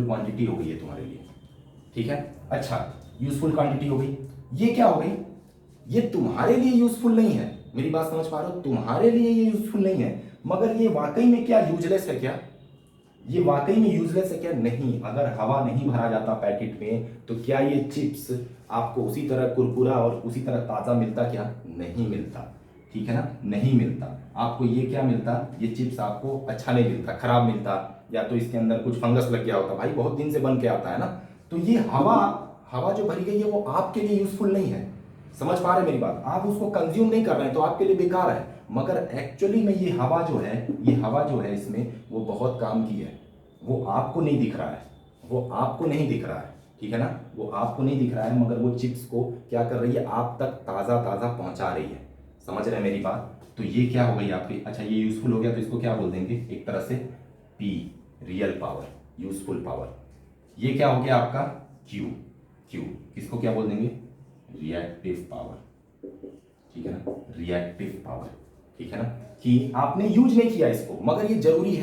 क्वांटिटी हो गई है तुम्हारे लिए, ठीक है। अच्छा, यूजफुल क्वांटिटी हो गई। ये क्या हो गई? ये तुम्हारे लिए यूजफुल नहीं है। मेरी बात समझ पा रहे हो? तुम्हारे लिए ये यूजफुल नहीं है, मगर ये वाकई में क्या यूजलेस है? क्या ये वाकई में यूजलेस है? क्या नहीं? अगर हवा नहीं भरा जाता पैकेट में, तो क्या ये चिप्स आपको उसी तरह कुरकुरा और उसी तरह ताज़ा मिलता? क्या नहीं मिलता, ठीक है ना, नहीं मिलता। आपको ये क्या मिलता? ये चिप्स आपको अच्छा नहीं मिलता, खराब मिलता, या तो इसके अंदर कुछ फंगस लग गया होता, भाई बहुत दिन से बन के आता है ना। तो ये हवा जो भरी गई है, वो आपके लिए यूजफुल नहीं है। समझ पा रहे मेरी बात? आप उसको कंज्यूम नहीं कर रहे हैं, तो आपके लिए बेकार है। मगर एक्चुअली में ये हवा जो है इसमें वो बहुत काम की है। वो आपको नहीं दिख रहा है, ठीक है ना, वो आपको नहीं दिख रहा है, मगर वो चिप्स को क्या कर रही है? आप तक ताज़ा पहुंचा रही है। समझ रहे हैं मेरी बात? तो ये क्या हो गई आपकी? अच्छा, ये यूजफुल हो गया, तो इसको क्या बोल देंगे? एक तरह से P, real power, useful power. ये क्या हो गया आपका? Q किसको क्या बोल देंगे? रिएक्टिव पावर, ठीक है ना, रिएक्टिव पावर, ठीक है ना, कि आपने यूज नहीं किया इसको, मगर ये जरूरी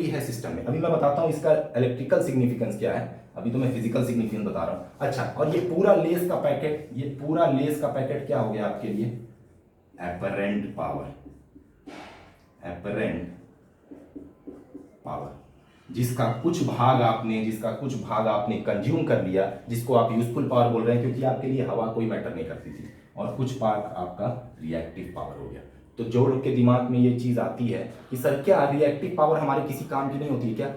है सिस्टम में। अभी मैं बताता हूं इसका इलेक्ट्रिकल सिग्निफिकेंस क्या है, अभी तो मैं फिजिकल सिग्निफिकेंस बता रहा हूं। अच्छा, और ये पूरा लेस का पैकेट क्या हो गया आपके लिए? एपरेंट पावर, जिसका कुछ भाग आपने कंज्यूम कर लिया, जिसको आप यूजफुल पावर बोल रहे हैं, क्योंकि आपके लिए हवा कोई मैटर नहीं करती थी, और कुछ पार्ट आपका रिएक्टिव पावर हो गया। तो जो लोग के दिमाग में ये चीज आती है कि सर क्या रिएक्टिव पावर हमारे किसी काम की नहीं होती है क्या?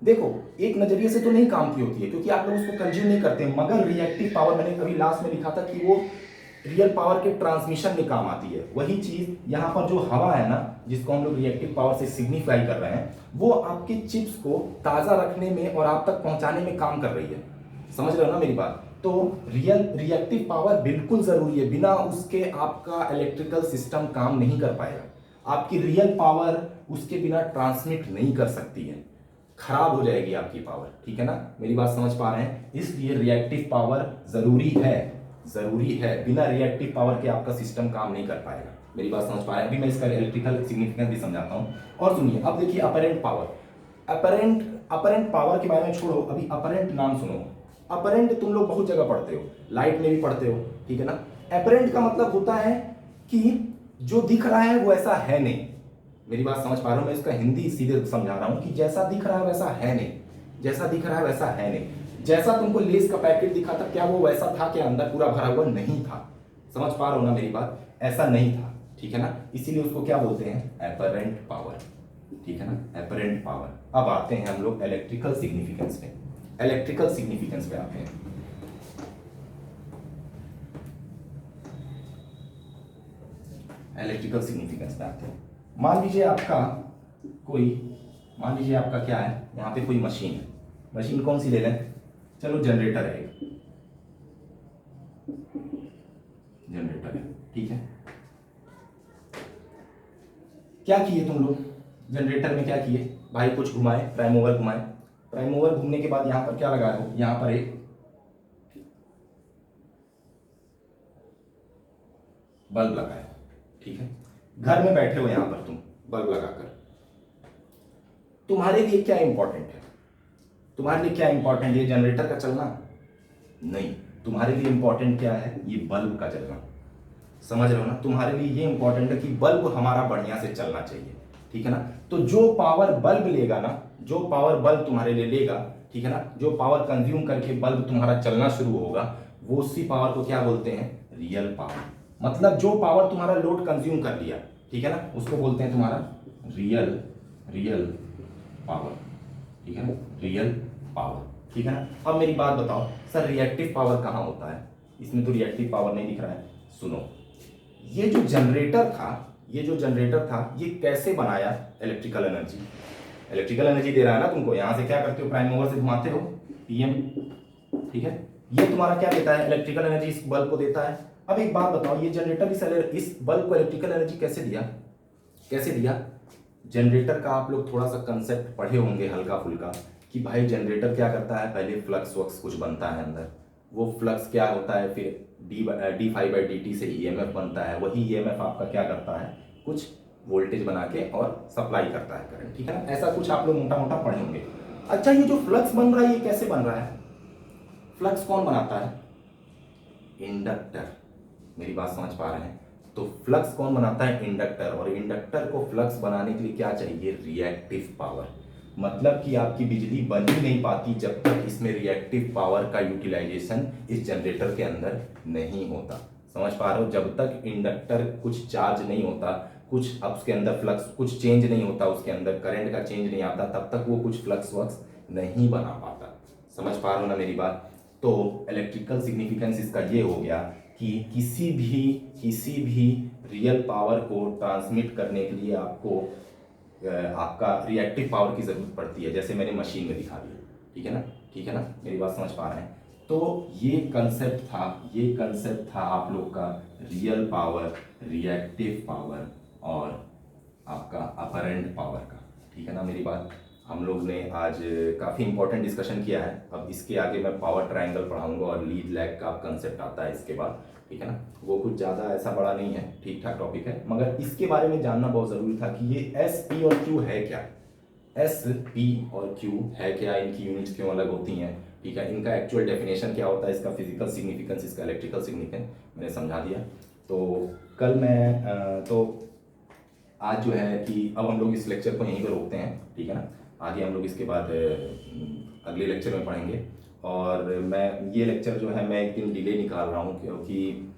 देखो, एक नजरिए से तो नहीं काम की होती है, क्योंकि आप लोग उसको कंज्यूम नहीं करते, मगर रिएक्टिव पावर मैंने कभी लास्ट में लिखा था कि वो रियल पावर के ट्रांसमिशन में काम आती है। वही चीज यहाँ पर जो हवा है ना, जिसको हम लोग रिएक्टिव पावर से सिग्निफाई कर रहे हैं, वो आपके चिप्स को ताजा रखने में और आप तक पहुंचाने में काम कर रही है। समझ रहे हो ना मेरी बात? तो रिएक्टिव पावर बिल्कुल जरूरी है, बिना उसके आपका इलेक्ट्रिकल सिस्टम काम नहीं कर पाएगा। आपकी रियल पावर उसके बिना ट्रांसमिट नहीं कर सकती है, खराब हो जाएगी आपकी पावर, ठीक है ना, मेरी बात समझ पा रहे हैं? इसलिए रिएक्टिव पावर जरूरी है। जरूरी है, बिना रिएक्टिव पावर के आपका सिस्टम काम नहीं कर पाएगा। मेरी बात समझ पा रहे हैं? अभी मैं इसका इलेक्ट्रिकल सिग्निफिकेंस भी समझाता हूँ। और सुनिए, अब देखिए अपरेंट पावर। अपरेंट पावर के बारे में छोड़ो, अभी अपरेंट नाम सुनो। अपरेंट तुम लोग बहुत जगह पढ़ते हो, लाइट में भी पढ़ते हो, ठीक है ना। अपरेंट का मतलब होता है कि जो दिख रहा है वो ऐसा है नहीं। मेरी बात समझ पा रहे हो? मैं इसका हिंदी सीधे समझा रहा हूं कि जैसा दिख रहा है वैसा है नहीं, जैसा दिख रहा है वैसा है नहीं। जैसा तुमको लेस का पैकेट दिखा था, क्या वो वैसा था? क्या अंदर पूरा भरा हुआ नहीं था? समझ पा रहे हो ना मेरी बात? ऐसा नहीं था, ठीक है ना। इसीलिए उसको क्या बोलते हैं? अपरेंट पावर, ठीक है ना, अपरेंट पावर। अब आते हैं हम लोग इलेक्ट्रिकल सिग्निफिकेंस पे। इलेक्ट्रिकल सिग्निफिकेंस पे आते हैं। इलेक्ट्रिकल सिग्निफिकेंस पे आते हैं। मान लीजिए आपका क्या है, यहाँ पे कोई मशीन है। मशीन कौन सी ले लें? चलो जनरेटर है, जनरेटर है, ठीक है। क्या किए तुम लोग जनरेटर में? क्या किए भाई? कुछ घुमाए, प्राइम मूवर घुमाए। प्राइम मूवर घूमने के बाद यहां पर क्या लगाए हो? यहां पर एक बल्ब लगाए, ठीक है। घर में बैठे हो यहां पर तुम, बल्ब लगाकर। तुम्हारे लिए क्या इंपॉर्टेंट है? तुम्हारे लिए क्या इंपॉर्टेंट है? जनरेटर का चलना? नहीं, तुम्हारे लिए इंपॉर्टेंट क्या है? ये बल्ब का जलना। समझ रहे हो ना? तुम्हारे लिए ये इंपॉर्टेंट है कि बल्ब हमारा बढ़िया से चलना चाहिए, ठीक है ना। तो जो पावर बल्ब लेगा ना, जो पावर बल्ब तुम्हारे लिए लेगा, ठीक है ना, जो पावर कंज्यूम करके बल्ब तुम्हारा चलना शुरू होगा, वो उसी पावर को क्या बोलते हैं? Real power. मतलब जो पावर तुम्हारा लोड कंज्यूम कर लिया, ठीक है ना, उसको बोलते हैं तुम्हारा रियल पावर, ठीक है ना, रियल पावर, ठीक है ना। अब मेरी बात बताओ सर, रिएक्टिव पावर कहाँ होता है? इसमें तो रिएक्टिव पावर नहीं दिख रहा है। सुनो, ये जो जनरेटर था, ये कैसे बनाया? Electrical energy. इलेक्ट्रिकल एनर्जी दे रहा है ना तुमको। यहां से क्या करते हो? प्राइम मूवर से घुमाते हो, पीएम, ठीक है। ये तुम्हारा क्या देता है? इलेक्ट्रिकल एनर्जी इस बल्ब को देता है। अब एक बात बताओ, ये जनरेटर इस बल्ब को इलेक्ट्रिकल एनर्जी कैसे दिया? कैसे दिया? जनरेटर का आप लोग थोड़ा सा कंसेप्ट पढ़े होंगे हल्का फुल्का, कि भाई जनरेटर क्या करता है? पहले फ्लक्स वक्स कुछ बनता है अंदर, वो फ्लक्स क्या होता है? फिर d phi by d t से ईएमएफ बनता है। वही ईएमएफ आपका क्या करता है? कुछ वोल्टेज बना के और सप्लाई करता है करंट, ठीक है ना। ऐसा कुछ आप लोग मोटा मोटा पढ़े होंगे। अच्छा, ये जो फ्लक्स बन रहा है, ये कैसे बन रहा है? फ्लक्स कौन बनाता है? इंडक्टर। मेरी बात समझ पा रहे हैं? तो फ्लक्स कौन बनाता है? इंडक्टर। और इंडक्टर को फ्लक्स बनाने के लिए क्या चाहिए? Reactive power. मतलब कि आपकी बिजली बन ही नहीं पाती जब तक इसमें रिएक्टिव पावर का यूटिलाइजेशन इस जनरेटर के अंदर नहीं होता। समझ पा रहे हो? जब तक इंडक्टर कुछ चार्ज नहीं होता, कुछ अब उसके अंदर फ्लक्स कुछ चेंज नहीं होता, उसके अंदर करंट का चेंज नहीं आता, तब तक वो कुछ फ्लक्स वक्स नहीं बना पाता। समझ पा रहे हो ना मेरी बात? तो इलेक्ट्रिकल सिग्निफिकेंस इसका ये हो गया कि किसी भी रियल पावर को ट्रांसमिट करने के लिए आपको आपका रिएक्टिव पावर की जरूरत पड़ती है, जैसे मैंने मशीन में दिखा दिया, ठीक है ना, ठीक है ना। मेरी बात समझ पा रहे हैं? तो ये कंसेप्ट था आप लोग का रियल पावर, रिएक्टिव पावर और आपका अपरेंट पावर का, ठीक है ना मेरी बात। हम लोग ने आज काफ़ी इंपॉर्टेंट डिस्कशन किया है। अब इसके आगे मैं पावर ट्रायंगल पढ़ाऊंगा और लीड लैग का कंसेप्ट आता है इसके बाद, ठीक है ना। वो कुछ ज़्यादा ऐसा बड़ा नहीं है, ठीक ठाक टॉपिक है, मगर इसके बारे में जानना बहुत ज़रूरी था कि ये एस पी और क्यू है क्या। एस पी और क्यू है क्या, इनकी यूनिट्स क्यों अलग होती हैं, ठीक है, इनका एक्चुअल डेफिनेशन क्या होता है, इसका फिजिकल सिग्निफिकेंस, इसका इलेक्ट्रिकल सिग्निफिकेंस मैंने समझा दिया। तो कल मैं तो आज जो है कि अब हम लोग इस लेक्चर को यहीं पर रोकते हैं, ठीक है ना। आगे हम लोग इसके बाद अगले लेक्चर में पढ़ेंगे। और मैं ये लेक्चर जो है मैं एक दिन डिले निकाल रहा हूँ, क्योंकि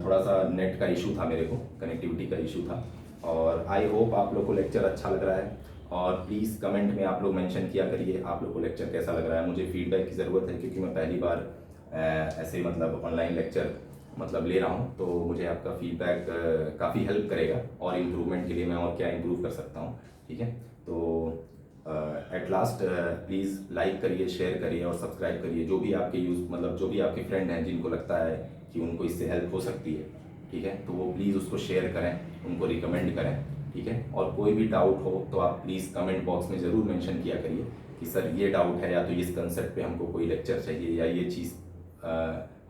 थोड़ा सा नेट का इशू था, मेरे को कनेक्टिविटी का इशू था। और आई होप आप लोग को लेक्चर अच्छा लग रहा है। और प्लीज़ कमेंट में आप लोग मेंशन किया करिए आप लोग को लेक्चर कैसा लग रहा है। मुझे फीडबैक की ज़रूरत है, क्योंकि मैं पहली बार ऐसे मतलब ऑनलाइन लेक्चर मतलब ले रहा हूँ। तो मुझे आपका फीडबैक काफ़ी हेल्प करेगा और इम्प्रूवमेंट के लिए मैं और क्या इम्प्रूव कर सकता हूँ, ठीक है। तो एट लास्ट प्लीज़ लाइक करिए, शेयर करिए और सब्सक्राइब करिए। जो भी आपके जो भी आपके फ्रेंड हैं जिनको लगता है कि उनको इससे हेल्प हो सकती है, ठीक है, तो वो प्लीज़ उसको शेयर करें, उनको रिकमेंड करें, ठीक है। और कोई भी डाउट हो तो आप प्लीज़ कमेंट बॉक्स में ज़रूर मेंशन किया करिए कि सर ये डाउट है, या तो इस कंसेप्ट पे हमको कोई लेक्चर चाहिए, या ये चीज़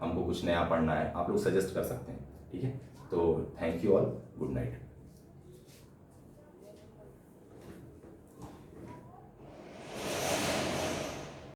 हमको कुछ नया पढ़ना है, आप लोग सजेस्ट कर सकते हैं। ठीक है, तो thank you all, good night.